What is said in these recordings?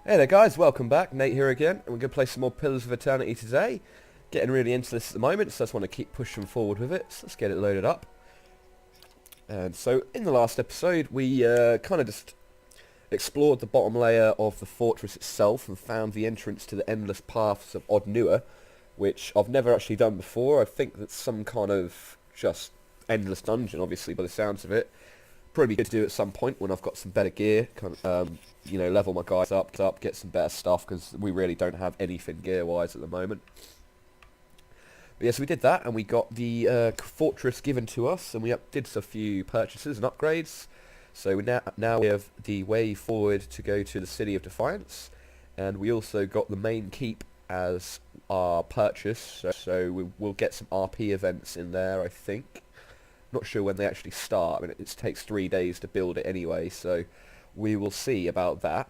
Hey there guys, welcome back. Nate here again, and we're going to play some more Pillars of Eternity today. Getting really into this at the moment, so I just want to keep pushing forward with it. So let's get it loaded up. And so, in the last episode, we kind of just explored the bottom layer of the fortress itself and found the entrance to the endless paths of Odnua, which I've never actually done before. I think that's some kind of just endless dungeon, obviously, by the sounds of it. Probably good to do at some point when I've got some better gear, level my guys up, get some better stuff, because we really don't have anything gear-wise at the moment. But yes, we did that, and we got the fortress given to us, and we did a few purchases and upgrades. So now we have the way forward to go to the city of Defiance, and we also got the main keep as our purchase, so we'll get some RP events in there, I think. Not sure when they actually start. I mean, it takes 3 days to build it anyway, so we will see about that.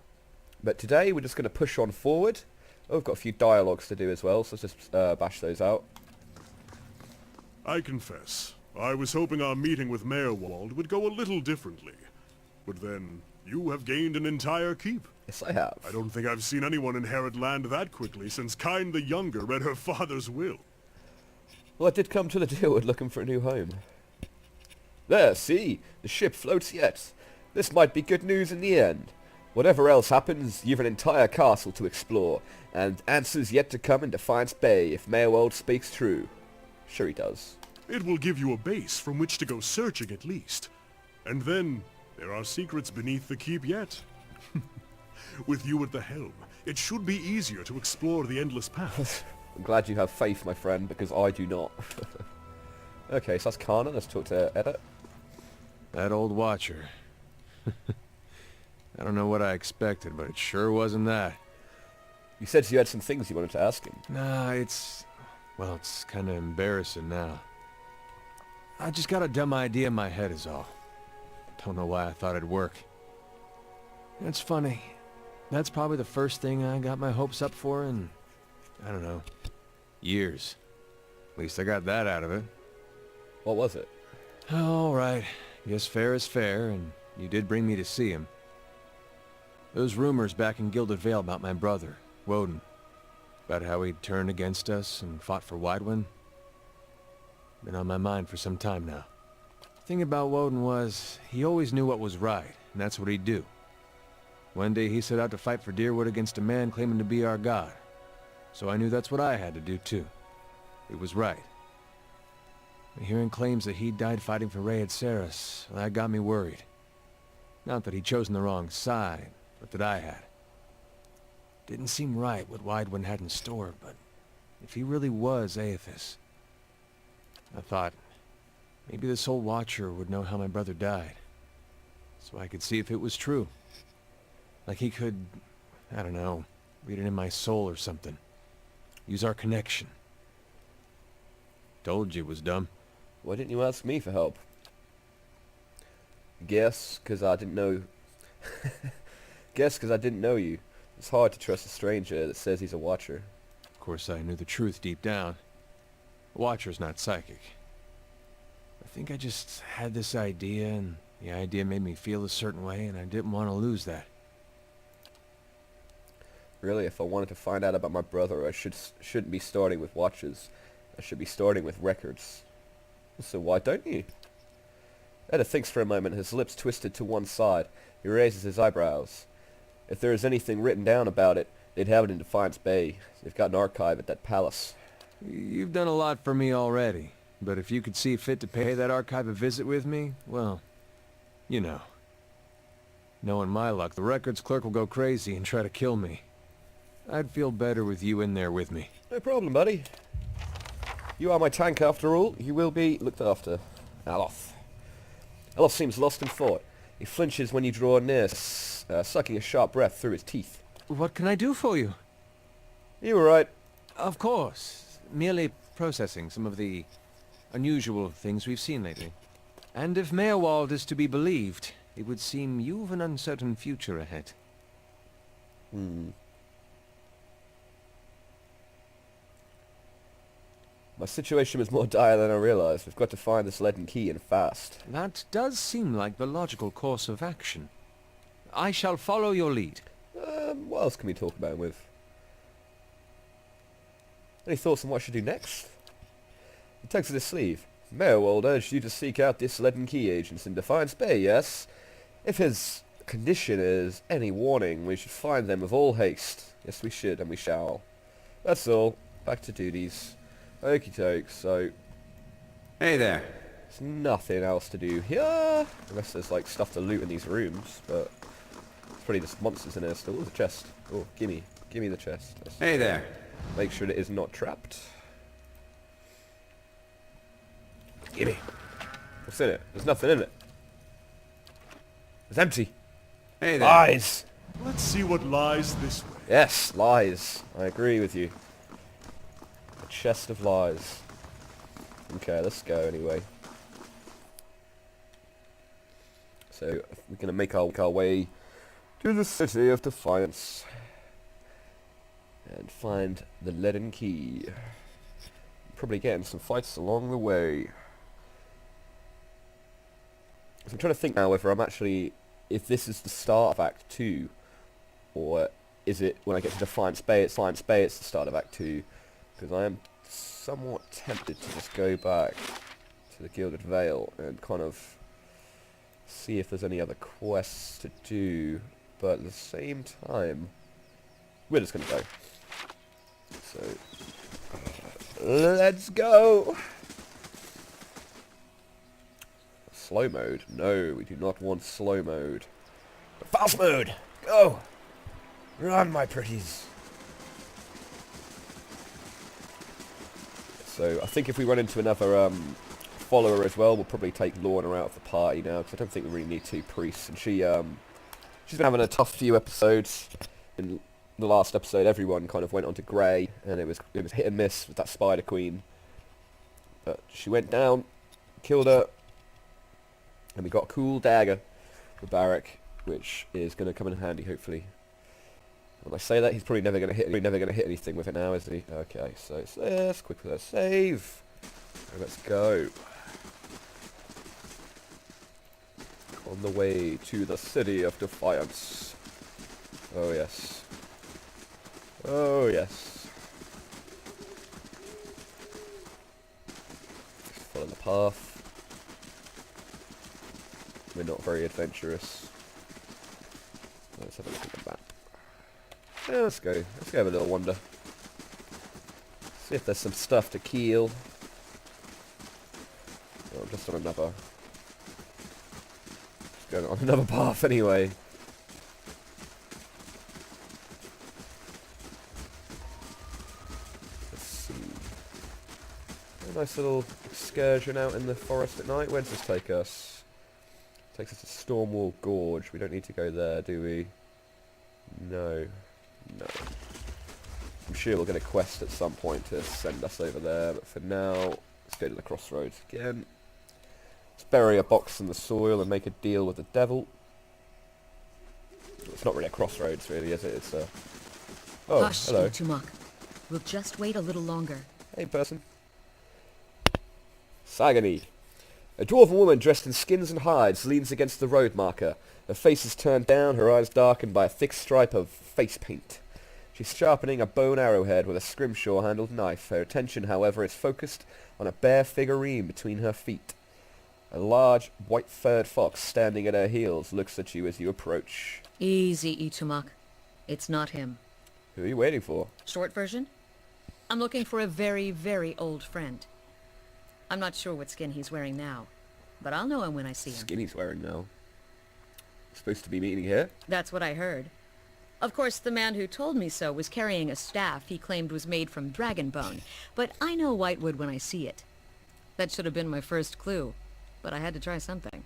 But today we're just going to push on forward. Oh, we've got a few dialogues to do as well, so let's just bash those out. I confess, I was hoping our meeting with Mayor Wald would go a little differently. But then, you have gained an entire keep. Yes, I have. I don't think I've seen anyone inherit land that quickly since Kyne the Younger read her father's will. Well, I did come to the deal with looking for a new home. There, see? The ship floats yet. This might be good news in the end. Whatever else happens, you've an entire castle to explore, and answers yet to come in Defiance Bay if Mayold speaks true. Sure he does. It will give you a base from which to go searching at least. And then, there are secrets beneath the keep yet. With you at the helm, it should be easier to explore the endless paths. I'm glad you have faith, my friend, because I do not. Okay, so that's Kana. Let's talk to Edit. That old watcher. I don't know what I expected, but it sure wasn't that. You said you had some things you wanted to ask him. Nah, well, it's kind of embarrassing now. I just got a dumb idea in my head is all. Don't know why I thought it'd work. It's funny. That's probably the first thing I got my hopes up for in, I don't know, years. At least I got that out of it. What was it? All right. Guess fair is fair, and you did bring me to see him. Those rumors back in Gilded Vale about my brother, Woden. About how he'd turned against us and fought for Widewind. Been on my mind for some time now. The thing about Woden was, he always knew what was right, and that's what he'd do. One day he set out to fight for Deerwood against a man claiming to be our god. So I knew that's what I had to do too. It was right. But hearing claims that he died fighting for Rey at Saris, that got me worried. Not that he'd chosen the wrong side, but that I had. Didn't seem right what Widewind had in store, but if he really was Aethys, I thought maybe this old Watcher would know how my brother died, so I could see if it was true. Like he could, I don't know, read it in my soul or something. Use our connection. Told you it was dumb. Why didn't you ask me for help? Guess, because I didn't know... Guess, because I didn't know you. It's hard to trust a stranger that says he's a watcher. Of course, I knew the truth deep down. A Watcher's not psychic. I think I just had this idea, and the idea made me feel a certain way, and I didn't want to lose that. Really, if I wanted to find out about my brother, I shouldn't be starting with watchers. I should be starting with records. So why don't you? Edda thinks for a moment, his lips twisted to one side. He raises his eyebrows. If there is anything written down about it, they'd have it in Defiance Bay. They've got an archive at that palace. You've done a lot for me already, but if you could see fit to pay that archive a visit with me, well, you know. Knowing my luck, the records clerk will go crazy and try to kill me. I'd feel better with you in there with me. No problem, buddy. You are my tank after all. You will be looked after. Aloth. Aloth seems lost in thought. He flinches when you draw near, sucking a sharp breath through his teeth. What can I do for you? You were right. Of course. Merely processing some of the unusual things we've seen lately. And if Mayorwald is to be believed, it would seem you've an uncertain future ahead. My situation was more dire than I realized. We've got to find this leaden key and fast. That does seem like the logical course of action. I shall follow your lead. What else can we talk about him with? Any thoughts on what I should do next? He tugs at his sleeve. Merwold urged you to seek out this leaden key agents in Defiance Bay, yes? If his condition is any warning, we should find them with all haste. Yes, we should, and we shall. That's all. Back to duties. Okie doke, so... Hey there. There's nothing else to do here, unless there's like stuff to loot in these rooms, but... It's probably just monsters in there still. Oh, the chest. Oh, gimme the chest. Hey there. Make sure it is not trapped. Gimme. What's in it? There's nothing in it. It's empty. Hey there. Lies! Let's see what lies this way. Yes, lies. I agree with you. A chest of lies. Okay, let's go anyway. So, we're going to make our way to the city of Defiance. And find the leaden key. Probably getting some fights along the way. So I'm trying to think now whether I'm actually... If this is the start of Act 2, or is it when I get to Defiance Bay, it's the start of Act 2, because I am somewhat tempted to just go back to the Gilded Vale and kind of see if there's any other quests to do, but at the same time, we're just going to go. So, let's go! Slow mode? No, we do not want slow mode. But fast mode! Go! Run, my pretties! So, I think if we run into another follower as well, we'll probably take Lorna out of the party now, because I don't think we really need two priests. And she's been having a tough few episodes. In the last episode, everyone kind of went onto Grey, and it was hit and miss with that Spider Queen. But she went down, killed her, and we got a cool dagger for Barick, which is going to come in handy, hopefully. When I say that, he's probably never going to hit anything with it now, is he? Okay, so let's quickly save. And let's go. On the way to the city of Defiance. Oh yes. Oh yes. Just follow the path. We're not very adventurous. Let's have a look at the map. Yeah, let's go. Let's go have a little wander. See if there's some stuff to kill. Oh, I'm just on another... Just going on another path anyway. Let's see. A nice little excursion out in the forest at night. Where does this take us? Takes us to Stormwall Gorge. We don't need to go there, do we? No. No. I'm sure we'll get a quest at some point to send us over there, but for now, let's go to the crossroads again. Let's bury a box in the soil and make a deal with the devil. It's not really a crossroads, really, is it? It's a... Oh, Hush, hello. Utumak. We'll just wait a little longer. Hey, person. Sagani. A dwarven woman dressed in skins and hides leans against the road marker. Her face is turned down, her eyes darkened by a thick stripe of face paint. She's sharpening a bone arrowhead with a scrimshaw-handled knife. Her attention, however, is focused on a bare figurine between her feet. A large, white-furred fox standing at her heels looks at you as you approach. Easy, Utumak. It's not him. Who are you waiting for? Short version? I'm looking for a very, very old friend. I'm not sure what skin he's wearing now, but I'll know him when I see him. Skin he's wearing now. Supposed to be meeting here? That's what I heard. Of course, the man who told me so was carrying a staff he claimed was made from dragon bone, but I know Whitewood when I see it. That should have been my first clue, but I had to try something.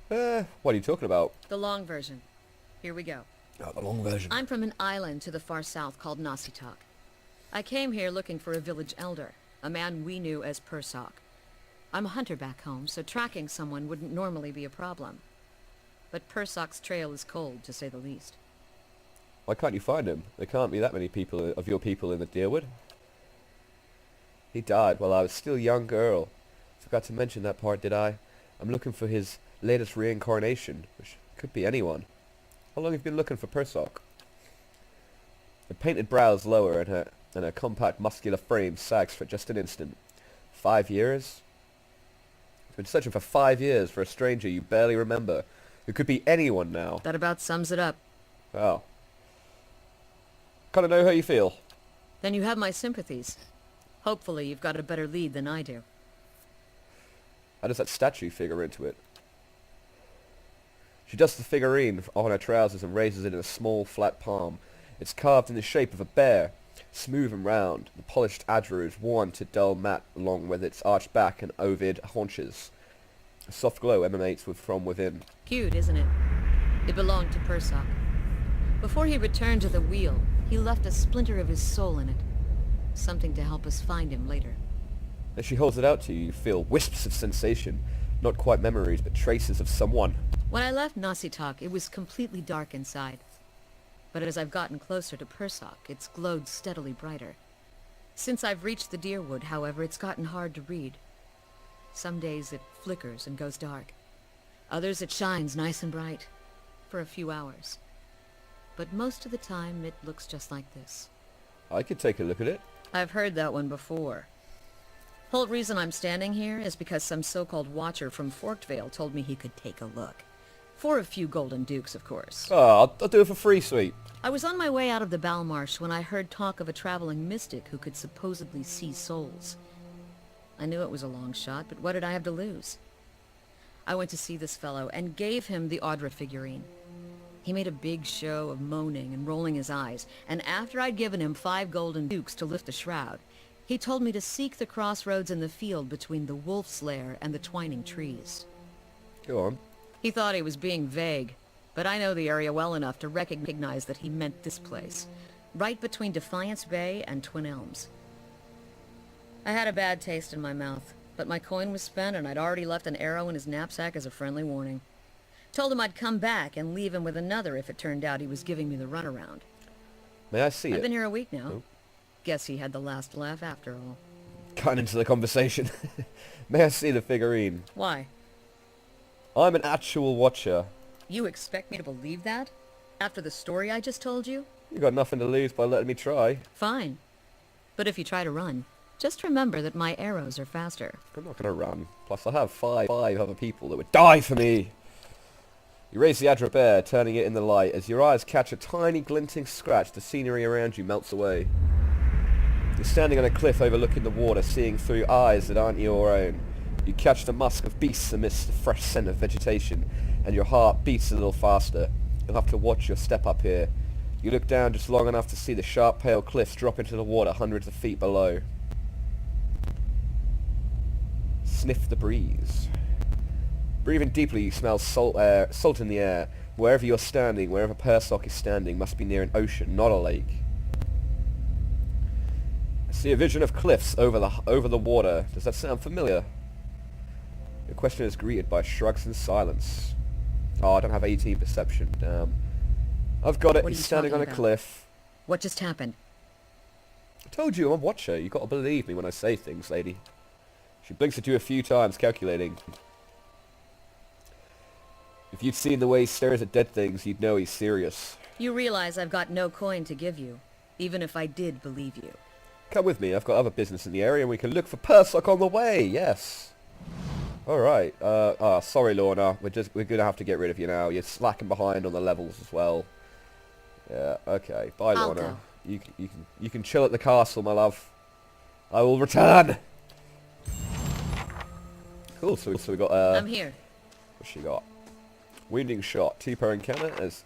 What are you talking about? The long version. Here we go. Oh, the long version. I'm from an island to the far south called Nasitak. I came here looking for a village elder, a man we knew as Persok. I'm a hunter back home, so tracking someone wouldn't normally be a problem. But Persok's trail is cold, to say the least. Why can't you find him? There can't be that many people of your people in the Deerwood. He died while I was still a young girl. Forgot to mention that part, did I? I'm looking for his latest reincarnation, which could be anyone. How long have you been looking for Persoc? Her painted brows lower and her compact muscular frame sags for just an instant. 5 years? You've been searching for 5 years for a stranger you barely remember, who could be anyone now. That about sums it up. Oh. Kinda know how you feel. Then you have my sympathies. Hopefully you've got a better lead than I do. How does that statue figure into it? She dusts the figurine on her trousers and raises it in a small, flat palm. It's carved in the shape of a bear, smooth and round. The polished adra is worn to dull matte along with its arched back and ovid haunches. A soft glow emanates from within. Cute, isn't it? It belonged to Persoc. Before he returned to the wheel, he left a splinter of his soul in it. Something to help us find him later. As she holds it out to you, you feel wisps of sensation. Not quite memories, but traces of someone. When I left Nasitok, it was completely dark inside. But as I've gotten closer to Persoc, it's glowed steadily brighter. Since I've reached the Deerwood, however, it's gotten hard to read. Some days it flickers and goes dark. Others it shines nice and bright. For a few hours. But most of the time it looks just like this. I could take a look at it. I've heard that one before. Whole reason I'm standing here is because some so-called watcher from Forkvale told me he could take a look. For a few golden dukes, of course. Oh, I'll do it for free, sweet. I was on my way out of the Balmarsh when I heard talk of a traveling mystic who could supposedly see souls. I knew it was a long shot, but what did I have to lose? I went to see this fellow and gave him the Audra figurine. He made a big show of moaning and rolling his eyes, and after I'd given him 5 golden dukes to lift the shroud, he told me to seek the crossroads in the field between the wolf's lair and the twining trees. Go on. He thought he was being vague, but I know the area well enough to recognize that he meant this place, right between Defiance Bay and Twin Elms. I had a bad taste in my mouth, but my coin was spent and I'd already left an arrow in his knapsack as a friendly warning. Told him I'd come back and leave him with another if it turned out he was giving me the runaround. May I see it? I've been here a week now. Oh. Guess he had the last laugh after all. Cut into the conversation. May I see the figurine? Why? I'm an actual watcher. You expect me to believe that? After the story I just told you? You got nothing to lose by letting me try. Fine. But if you try to run, just remember that my arrows are faster. I'm not gonna run. Plus I have five other people that would die for me. You raise the Adra Bear, turning it in the light. As your eyes catch a tiny glinting scratch, the scenery around you melts away. You're standing on a cliff overlooking the water, seeing through eyes that aren't your own. You catch the musk of beasts amidst the fresh scent of vegetation, and your heart beats a little faster. You'll have to watch your step up here. You look down just long enough to see the sharp pale cliffs drop into the water hundreds of feet below. Sniff the breeze. Breathing deeply, you smell salt in the air. Wherever you're standing, wherever Persoc is standing, must be near an ocean, not a lake. I see a vision of cliffs over the water. Does that sound familiar? Your question is greeted by shrugs and silence. Oh, I don't have 18 perception. Damn. I've got it. What are He's you standing on a talking about? cliff. What just happened? I told you I'm a watcher. You got to believe me when I say things, lady. She blinks at you a few times, calculating. If you'd seen the way he stares at dead things, you'd know he's serious. You realize I've got no coin to give you, even if I did believe you. Come with me. I've got other business in the area, and we can look for Persoc on the way. Yes. All right. Sorry, Lorna. We're gonna have to get rid of you now. You're slacking behind on the levels as well. Yeah. Okay. Bye, I'll Lorna. go. You can chill at the castle, my love. I will return. Cool. So we got I'm here. what's she got? Wounding shot. 2 per encounter. As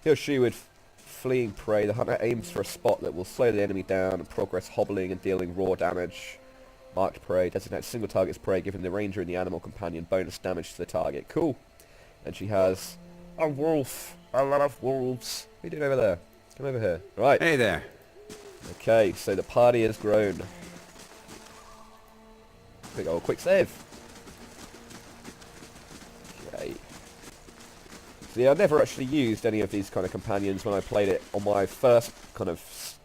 he or she would fleeing prey, the hunter aims for a spot that will slow the enemy down and progress hobbling and dealing raw damage. Marked prey. Designates single target's prey, giving the ranger and the animal companion bonus damage to the target. Cool. And she has a wolf. A lot of wolves. What are you doing over there? Come over here. Right. Hey there. Okay, so the party has grown. Quick save. Okay. So yeah, I never actually used any of these kind of companions when I played it on my first kind of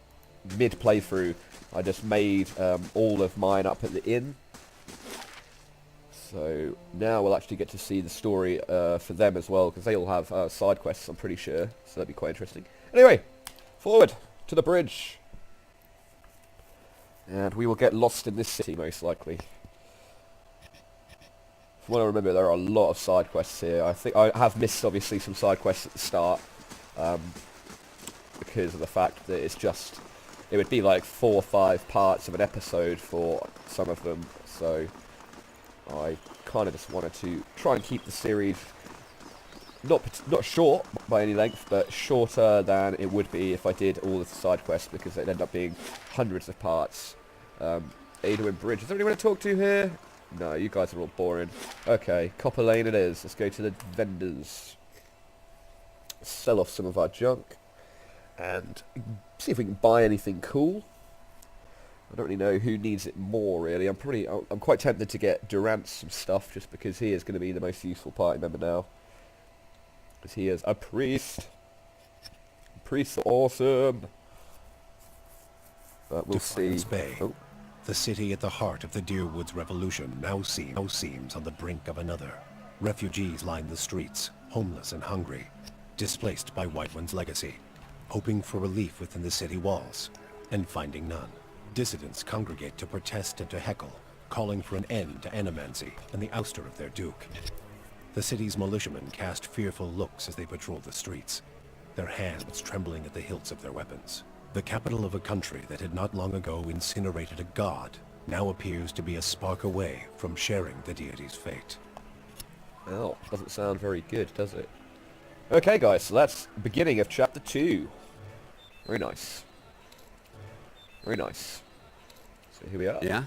mid playthrough. I just made all of mine up at the inn. So now we'll actually get to see the story for them as well, because they all have side quests, I'm pretty sure. So that'd be quite interesting. Anyway, forward to the bridge. And we will get lost in this city, most likely. From what I remember, there are a lot of side quests here. I think I have missed, obviously, some side quests at the start. Because of the fact that it's just... It would be like 4 or 5 parts of an episode for some of them. So I kind of just wanted to try and keep the series not short by any length, but shorter than it would be if I did all of the side quests, because it'd end up being hundreds of parts. Adwin Bridge. Is there anyone to talk to here? No, you guys are all boring. Okay, Copper Lane it is. Let's go to the vendors. Sell off some of our junk. And see if we can buy anything cool. I don't really know who needs it more, really. I'm quite tempted to get Durant some stuff, just because he is going to be the most useful party member now. Because he is a priest. Priests are awesome. But we'll Defiance see. Bay. Oh. The city at the heart of the Deerwoods Revolution now seems on the brink of another. Refugees line the streets, homeless and hungry, displaced by White One's legacy, hoping for relief within the city walls, and finding none. Dissidents congregate to protest and to heckle, calling for an end to animancy and the ouster of their duke. The city's militiamen cast fearful looks as they patrol the streets, their hands trembling at the hilts of their weapons. The capital of a country that had not long ago incinerated a god now appears to be a spark away from sharing the deity's fate. Oh, doesn't sound very good, does it? Okay, guys, so that's the beginning of chapter 2. Very nice. Very nice. So here we are. Yeah?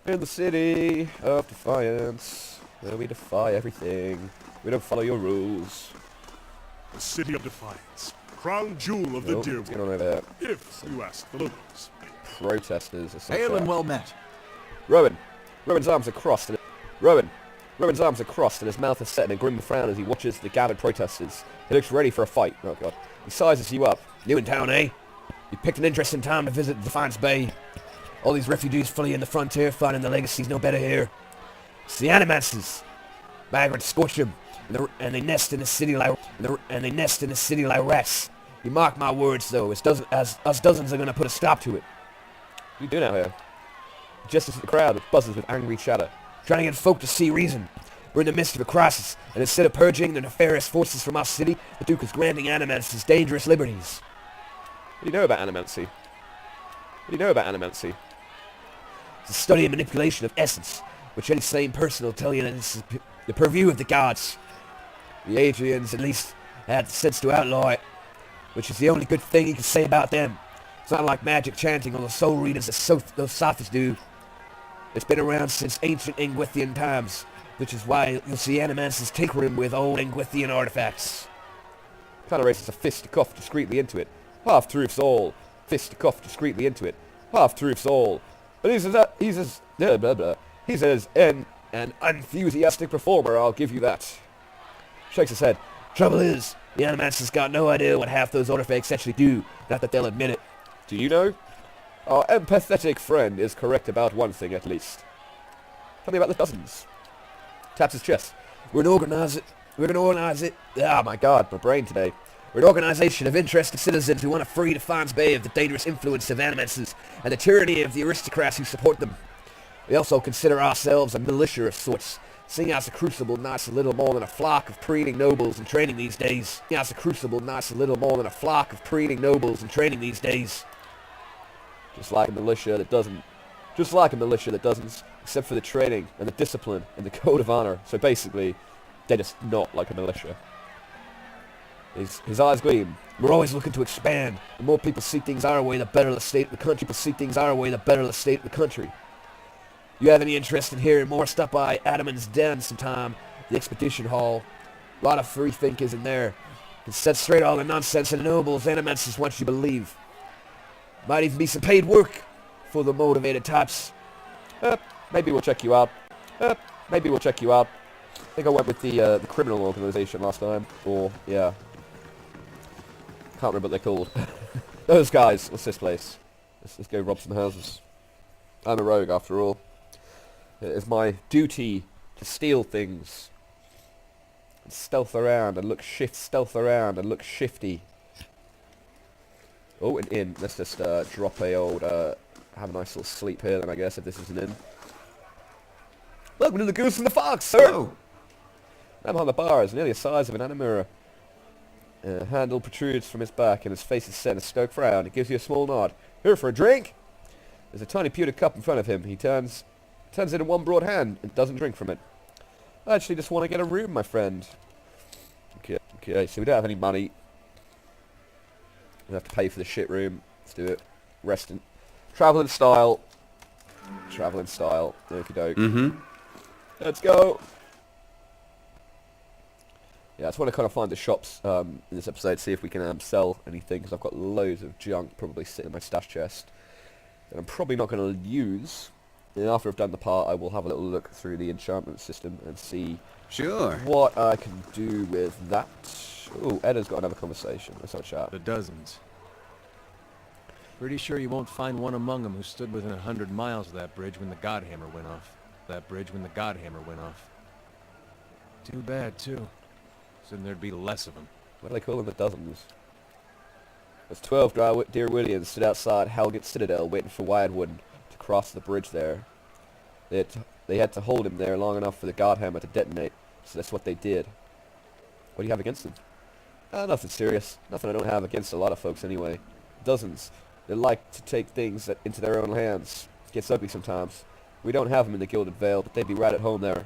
In the city of Defiance, where we defy everything. We don't follow your rules. The city of Defiance, crown jewel of the Oh, what's going on Deerwood, over there? if you ask the locals. Protesters or something. Hail and well met. Rowan's arms are crossed. Rowan's arms are crossed and his mouth is set in a grim frown as he watches the gathered protesters. He looks ready for a fight. Oh god. He sizes you up. New in town, eh? You picked an interesting time to visit Defiance Bay. All these refugees fleeing the frontier, finding the legacy's no better here. It's the Animances. Migrants scorch them, and they nest in the city like rats. You mark my words, though, as dozens are going to put a stop to it. What are you doing out here? Just as the crowd, which buzzes with angry chatter, trying to get folk to see reason. We're in the midst of a crisis, and instead of purging the nefarious forces from our city, the Duke is granting Animances dangerous liberties. What do you know about Animancy? What do you know about Animancy? It's the study and manipulation of essence, which any sane person will tell you that this is the purview of the gods. The Adrians at least had the sense to outlaw it, which is the only good thing you can say about them. It's not like magic chanting or the soul readers that those sophists do. It's been around since ancient Ingwithian times, which is why you'll see Animances tinkering with old Ingwithian artifacts. Kind of raises a fist to cough discreetly into it. Half-truths all. Fist to cough discreetly into it. Half-truths all. But he's an enthusiastic performer, I'll give you that. Shakes his head. Trouble is, the Animances got no idea what half those artifacts actually do, not that they'll admit it. Do you know? Our empathetic friend is correct about one thing at least. Tell me about the dozens. Taps his chest. We're gonna organize it. Ah, my god, my brain today. We're an organization of interested citizens who want to free Defiance Bay of the dangerous influence of Animances and the tyranny of the aristocrats who support them. We also consider ourselves a militia of sorts, seeing as the Crucible nights a little more than a flock of preening nobles in training these days. Just like a militia that doesn't. Except for the training and the discipline and the code of honor. So basically, they're just not like a militia. His eyes gleam. We're always looking to expand. The more people see things our way, the better the state of the country. You have any interest in hearing more, stop by Adamant's Den sometime. The Expedition Hall. A lot of free thinkers in there. Can set straight all the nonsense and nobles Animances want you to believe. Might even be some paid work for the motivated types. Maybe we'll check you out. I think I went with the criminal organization last time. Or, yeah. Can't remember what they're called. Those guys. What's this place? Let's go rob some houses. I'm a rogue, after all. It is my duty to steal things. And stealth around and look shifty. Oh, an inn. Let's just drop a old, have a nice little sleep here then, I guess, if this is an inn. Welcome to the Goose and the Fox, sir! Oh! Man behind the bar is nearly the size of an anamura. A handle protrudes from his back and his face is set in a stoic frown. He gives you a small nod. Here for a drink? There's a tiny pewter cup in front of him. He turns it in one broad hand and doesn't drink from it. I actually just want to get a room, my friend. Okay, so we don't have any money. We have to pay for the shit room. Let's do it. Resting. Travel in style. Okie doke. Let's go. Yeah, I just want to kind of find the shops in this episode, see if we can sell anything, because I've got loads of junk probably sitting in my stash chest that I'm probably not going to use. And after I've done the part, I will have a little look through the enchantment system and see what I can do with that. Oh, Edda's got another conversation. Let's have a chat. The dozens. Pretty sure you won't find one among them who stood within 100 miles of that bridge when the Godhammer went off. Too bad, too. Then there'd be less of them. What do they call them? The dozens. There's 12 Dear Williams stood outside Helget's Citadel waiting for Wirewood to cross the bridge there. They had to hold him there long enough for the Godhammer to detonate, so that's what they did. What do you have against them? Nothing serious. Nothing I don't have against a lot of folks anyway. Dozens. They like to take things into their own hands. Gets ugly sometimes. We don't have them in the Gilded Vale, but they'd be right at home there.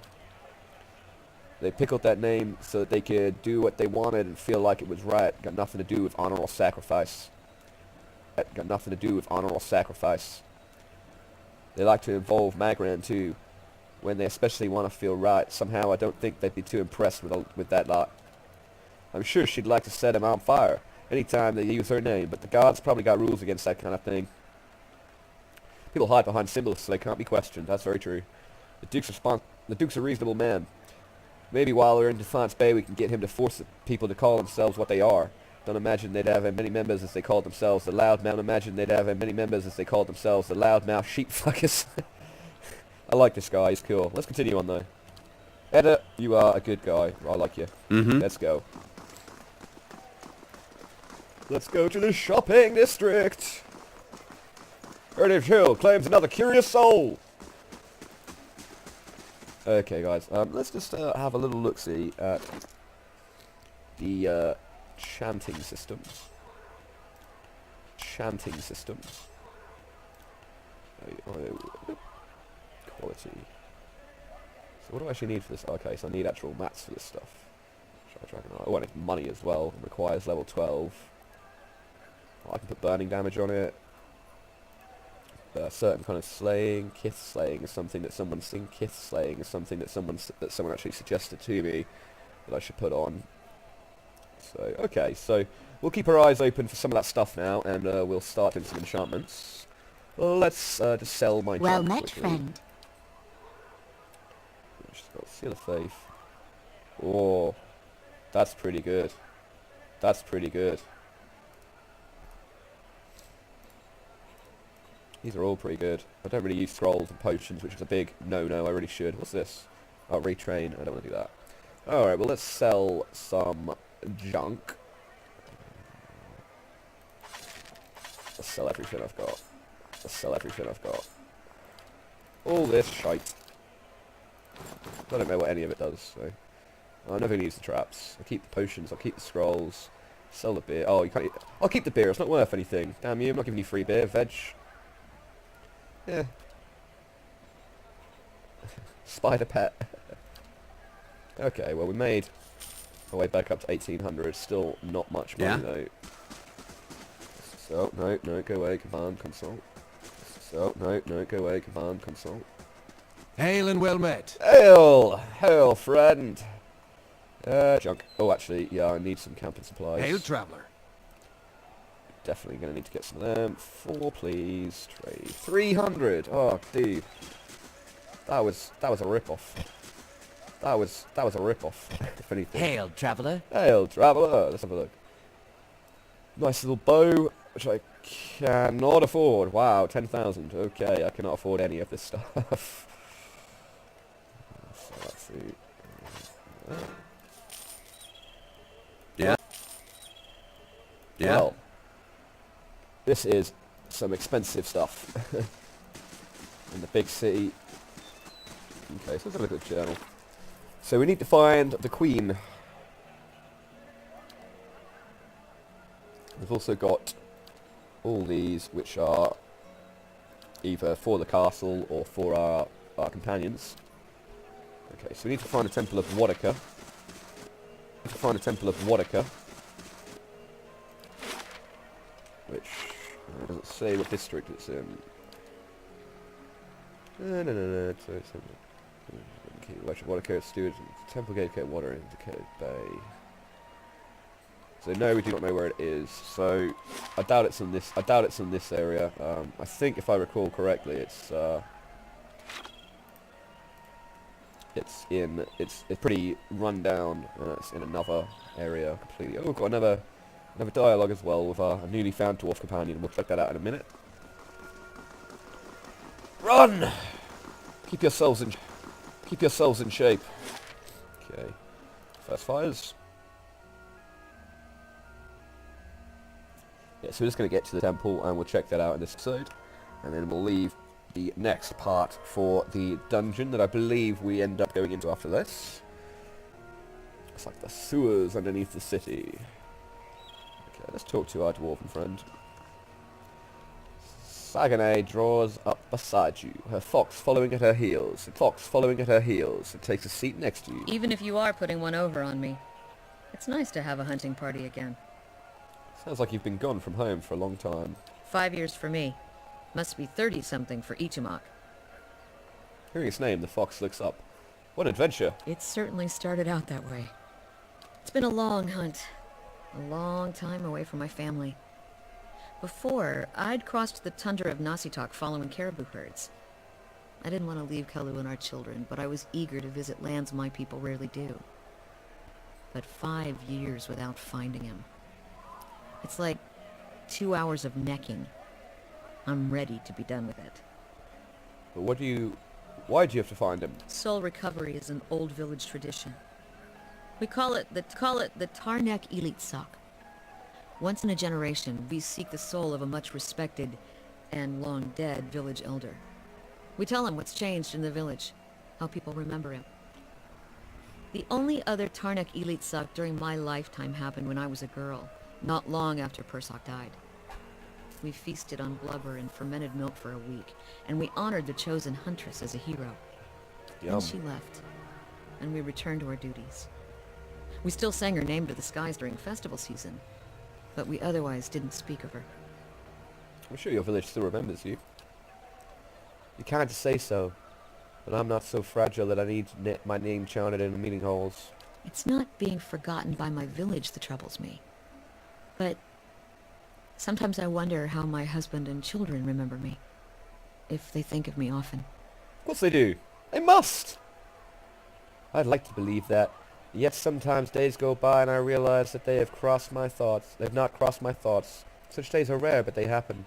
They pickled that name so that they could do what they wanted and feel like it was right. Got nothing to do with honor or sacrifice. They like to involve Magran too, when they especially want to feel right. Somehow I don't think they'd be too impressed with that lot. I'm sure she'd like to set him on fire anytime they use her name, but the gods probably got rules against that kind of thing. People hide behind symbols so they can't be questioned. That's very true. The Duke's a reasonable man. Maybe while we're in Defiance Bay we can get him to force the people to call themselves what they are. Don't imagine they'd have as many members as they called themselves the loudmouth. Sheep fuckers. I like this guy, he's cool. Let's continue on though. Edda, you are a good guy. I like you. Let's go. Let's go to the shopping district. Heritage Hill claims another curious soul. Okay, guys, let's just have a little look-see at the chanting system. Quality. So what do I actually need for this? Okay, so I need actual mats for this stuff. Oh, I need money as well. It requires level 12. Oh, I can put burning damage on it. Certain kind of slaying. Kith slaying is something that someone actually suggested to me that I should put on. So okay, so we'll keep our eyes open for some of that stuff now, and we'll start doing some enchantments. Well, let's just sell my. Well met, friend. Just got Seal of Faith. Oh, that's pretty good. These are all pretty good. I don't really use scrolls and potions, which is a big no-no. I really should. What's this? Oh, retrain. I don't want to do that. Alright, well, let's sell some junk. Let's sell everything I've got. All this shite. I don't know what any of it does, so... I never use the traps. I'll keep the potions, I'll keep the scrolls. Sell the beer. Oh, you can't... I'll keep the beer, it's not worth anything. Damn you, I'm not giving you free beer. Veg. Yeah. Spider pet. Okay, well we made our way back up to 1800. Still not much money though. So, no, go away, command console. So, no, go away, command console. Hail and well met. Hail, friend. Junk. Oh, actually, yeah, I need some camping supplies. Hail, traveller. Definitely going to need to get some of them. 4, please. Trade. 300. Oh, dude. That was a rip-off. That was a rip-off, if anything. Hail, traveller. Hail, traveller. Let's have a look. Nice little bow, which I cannot afford. Wow, 10,000. Okay, I cannot afford any of this stuff. So Let's see. Yeah? Yeah? Well, this is some expensive stuff. In the big city. Okay, so let's have a look at the journal. So we need to find the Queen. We've also got all these, which are either for the castle or for our companions. Okay, so we need to find the Temple of Wadica. Which doesn't say what district it's in. No. It's Wadica Stewards, Temple Gate and Water in Decay Bay. So no, we do not know where it is. So I doubt it's in this area. I think, if I recall correctly, it's pretty run down. It's in another area completely. Oh, we've got another dialogue as well with a newly found dwarf companion. We'll check that out in a minute. Run! Keep yourselves in shape. Okay. First fires. Yeah, so we're just going to get to the temple and we'll check that out in this episode. And then we'll leave the next part for the dungeon that I believe we end up going into after this. It's like the sewers underneath the city. Okay, let's talk to our dwarven friend. Sagane draws up beside you, her fox following at her heels. It takes a seat next to you. Even if you are putting one over on me, it's nice to have a hunting party again. Sounds like you've been gone from home for a long time. 5 years for me. Must be 30-something for Ichimak. Hearing his name, the fox looks up. What adventure! It certainly started out that way. It's been a long hunt. A long time away from my family. Before, I'd crossed the tundra of Nasitok following caribou herds. I didn't want to leave Kalu and our children, but I was eager to visit lands my people rarely do. But 5 years without finding him. It's like 2 hours of necking. I'm ready to be done with it. But why do you have to find him? Soul recovery is an old village tradition. We call it the Tarnek Elite Sok. Once in a generation, we seek the soul of a much respected and long dead village elder. We tell him what's changed in the village, how people remember him. The only other Tarnek Elite Sok during my lifetime happened when I was a girl, not long after Persok died. We feasted on blubber and fermented milk for a week, and we honored the chosen huntress as a hero. Yum. Then she left, and we returned to our duties. We still sang her name to the skies during festival season, but we otherwise didn't speak of her. I'm sure your village still remembers you. You can't say so, but I'm not so fragile that I need my name chanted in the meeting halls. It's not being forgotten by my village that troubles me, but sometimes I wonder how my husband and children remember me, if they think of me often. Of course they do. They must! I'd like to believe that. Yet sometimes days go by and I realize that they have crossed my thoughts. They've not crossed my thoughts. Such days are rare, but they happen.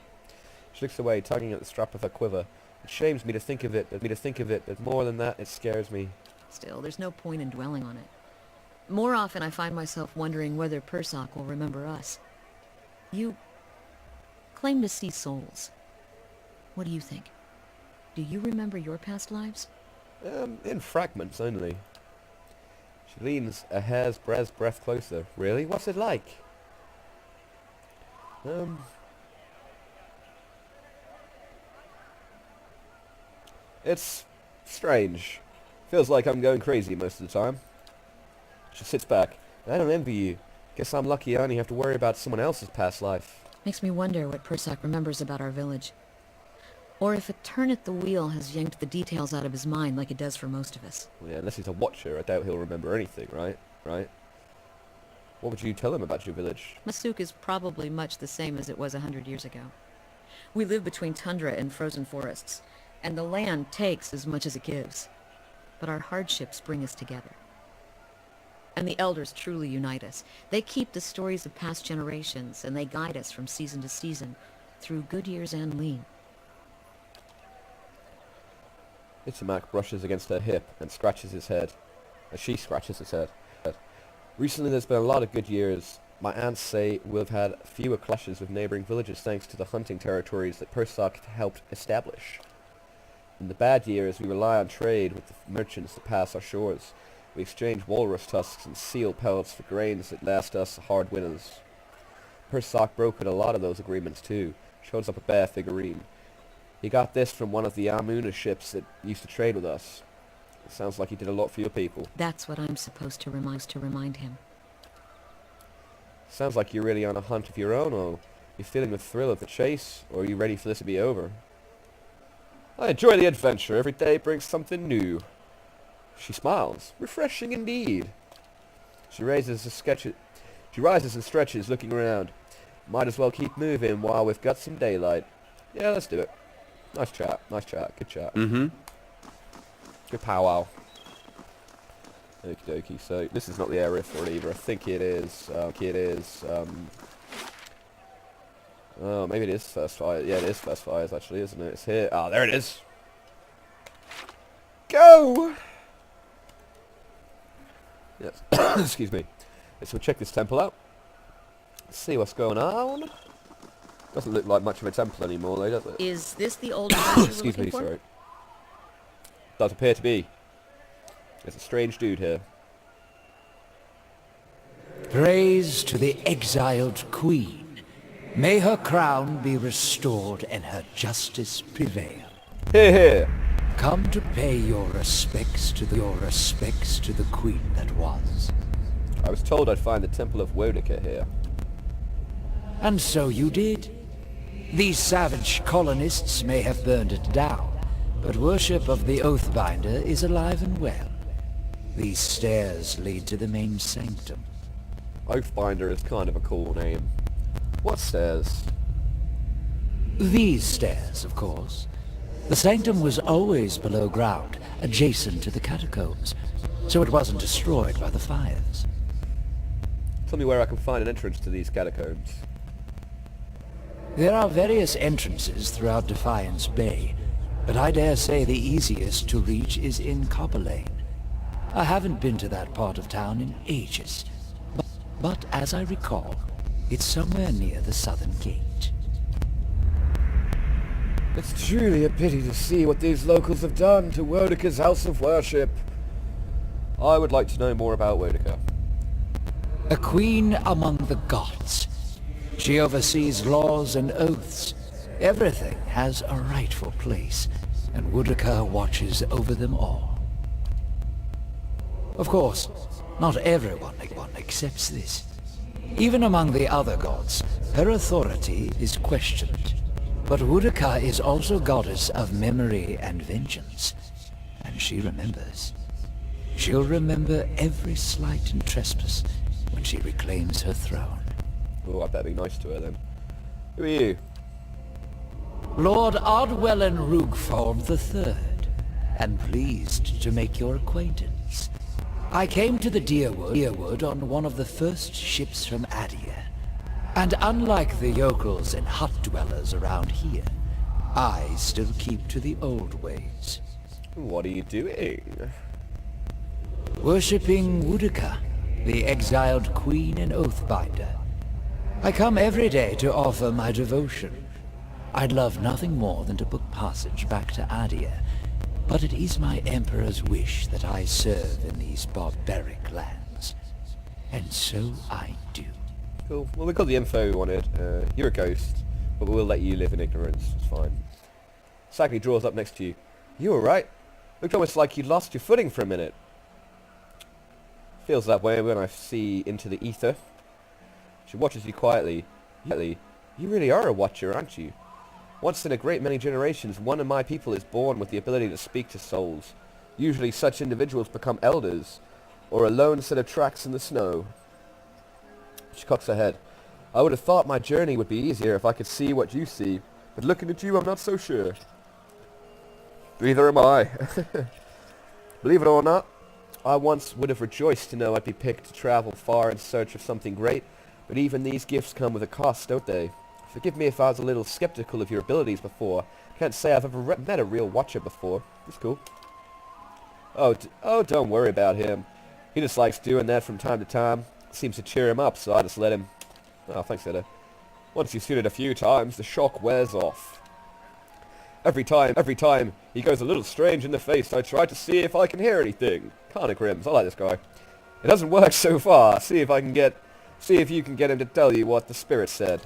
She looks away, tugging at the strap of her quiver. It shames me to think of it, but more than that, it scares me. Still, there's no point in dwelling on it. More often I find myself wondering whether Persok will remember us. You claim to see souls. What do you think? Do you remember your past lives? In fragments only. She leans a hair's breadth closer. Really? What's it like? It's strange. Feels like I'm going crazy most of the time. She sits back. I don't envy you. Guess I'm lucky I only have to worry about someone else's past life. Makes me wonder what Persok remembers about our village. Or if a turn at the wheel has yanked the details out of his mind like it does for most of us. Well, yeah, unless he's a watcher, I doubt he'll remember anything, right? What would you tell him about your village? Masuk is probably much the same as it was 100 years ago. We live between tundra and frozen forests, and the land takes as much as it gives. But our hardships bring us together. And the elders truly unite us. They keep the stories of past generations, and they guide us from season to season, through good years and lean. Itamak brushes against her hip and scratches his head. As she scratches his head. Recently there's been a lot of good years. My aunts say we've had fewer clashes with neighbouring villages thanks to the hunting territories that Persak helped establish. In the bad years we rely on trade with the merchants that pass our shores. We exchange walrus tusks and seal pellets for grains that last us hard winters. Persak brokered a lot of those agreements too. Shows up a bear figurine. He got this from one of the Amuna ships that used to trade with us. It sounds like he did a lot for your people. That's what I'm supposed to remind him. Sounds like you're really on a hunt of your own, or you're feeling the thrill of the chase, or are you ready for this to be over? I enjoy the adventure. Every day brings something new. She smiles. Refreshing indeed. She rises and stretches, looking around. Might as well keep moving while we've got some daylight. Yeah, let's do it. Nice chat. Good chat. Mm-hmm. Good powwow. Okie dokie. So this is not the area for it either. I think it is. Oh, maybe it is First Fire. Yeah, it is First Fires actually, isn't it? It's here. Ah, there it is. Go! Yes. Excuse me. So we'll check this temple out. See what's going on. Doesn't look like much of a temple anymore, though, does it? Is this the old house you were Excuse looking me, for? sorry. Does appear to be. There's a strange dude here. Praise to the exiled queen. May her crown be restored and her justice prevail. Here, here. Come to pay your respects to the queen that was. I was told I'd find the Temple of Wodica here. And so you did. These savage colonists may have burned it down, but worship of the Oathbinder is alive and well. These stairs lead to the main sanctum. Oathbinder is kind of a cool name. What stairs? These stairs, of course. The sanctum was always below ground, adjacent to the catacombs, so it wasn't destroyed by the fires. Tell me where I can find an entrance to these catacombs. There are various entrances throughout Defiance Bay, but I dare say the easiest to reach is in Copper Lane. I haven't been to that part of town in ages, but as I recall, it's somewhere near the southern gate. It's truly a pity to see what these locals have done to Wodica's house of worship. I would like to know more about Wodica. A queen among the gods. She oversees laws and oaths. Everything has a rightful place, and Wodica watches over them all. Of course, not everyone accepts this. Even among the other gods, her authority is questioned. But Wodica is also goddess of memory and vengeance, and she remembers. She'll remember every slight and trespass when she reclaims her throne. Oh, I better be nice to her then. Who are you? Lord Ardwellen Rugform III, and pleased to make your acquaintance. I came to the Deerwood on one of the first ships from Adia, and unlike the yokels and hut dwellers around here, I still keep to the old ways. What are you doing? Worshipping Wodica, the exiled queen and oathbinder. I come every day to offer my devotion. I'd love nothing more than to book passage back to Adia, but it is my emperor's wish that I serve in these barbaric lands. And so I do. Cool. Well, we got the info we wanted. You're a ghost, but we'll let you live in ignorance. It's fine. Sagni draws up next to you. You alright? Looked almost like you lost your footing for a minute. Feels that way when I see into the ether. She watches you quietly. You really are a watcher, aren't you? Once in a great many generations, one of my people is born with the ability to speak to souls. Usually such individuals become elders, or a lone set of tracks in the snow. She cocks her head. I would have thought my journey would be easier if I could see what you see, but looking at you, I'm not so sure. Neither am I. Believe it or not, I once would have rejoiced to know I'd be picked to travel far in search of something great, but even these gifts come with a cost, don't they? Forgive me if I was a little skeptical of your abilities before. Can't say I've ever met a real watcher before. It's cool. Oh, don't worry about him. He just likes doing that from time to time. Seems to cheer him up, so I just let him. Oh, thanks, Edo. Once you've seen it a few times, the shock wears off. Every time, he goes a little strange in the face. I try to see if I can hear anything. Kinda Grims, I like this guy. It hasn't worked so far. See if you can get him to tell you what the spirit said.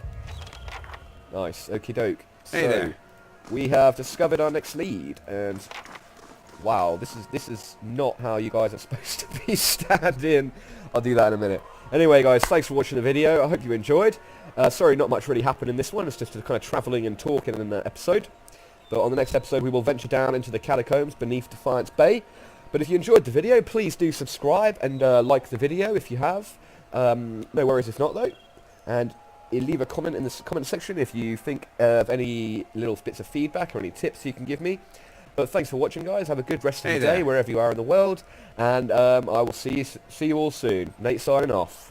Nice, okie doke. Hey so, there. we have discovered our next lead, and wow, this is not how you guys are supposed to be standing. I'll do that in a minute. Anyway, guys, thanks for watching the video. I hope you enjoyed. Sorry, not much really happened in this one. It's just a kind of travelling and talking in the episode. But on the next episode, we will venture down into the catacombs beneath Defiance Bay. But if you enjoyed the video, please do subscribe and like the video if you have. No worries if not, though. And leave a comment in the comment section if you think of any little bits of feedback or any tips you can give me. But thanks for watching, guys. Have a good rest of the day wherever you are in the world. And I will see you all soon. Nate signing off.